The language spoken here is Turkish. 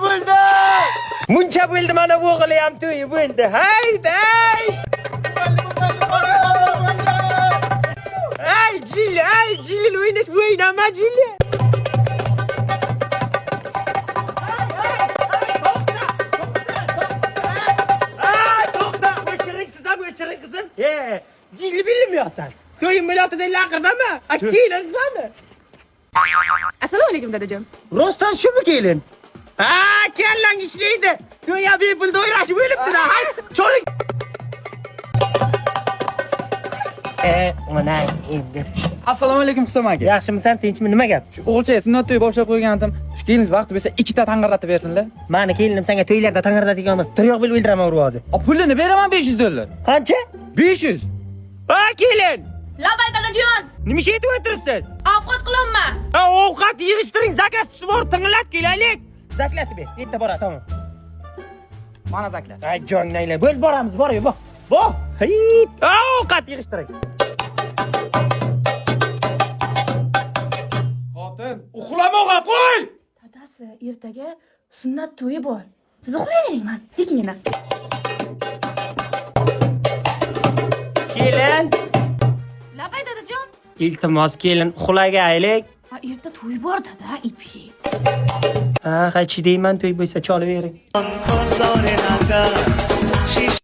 bo'ldi. Muncha bo'ldi mana o'g'li ham to'yi bo'ldi. Hayday! Ay Jil o'ynama Jil. O'chiring qizim. Jilni bilmayapsan. To'yim bo'layotdi laqırdami? Kelin qani? Assalomu alaykum dadajon. Rostdan shumi kelin? Ha, kellang ishlaydi. To'ya bepulda o'yrashib o'libdi-da. Hay, cho'ling. Mana endi. Assalomu alaykum Husom aka. Yaxshimisan, tinchmi? Nima gap? Shu o'g'ilchaga sunnat to'yi boshlab qo'ygandim. Shu keliniz vaqti bo'lsa ikkita tang'irlatib bersinlar. Mani kelinim senga to'ylarda tang'irlatadigan emas. Tiryoq bilib o'ldiraman urvozi. Pulini beraman $500. Qancha? 500. Ha, kelin. Labay dadajon. Nima ish etib o'tiribsiz? Ovqat qilyapman. Ha, ovqat yig'ishtiring, zakaz bor, tinglat kelaylik. Zaklatib ber. Yerda bora, tamam. Mana zaklat. Ay, joninglar. Bo'lib boramiz, boray, bor. Bor. Hit. Ha, ovqat yig'ishtiring. Xotin, uxlamoqqa qo'y. Dadasi, ertaga sunnat to'yi bor. Siz uxlayvering, men sekingina. Kelin. Labay dadajon. Iltimos kelin, uxlagaylik. Ha, erta to'y bor dada, ipi. Ha, qaychi deyman, to'y bo'lsa cholib bering.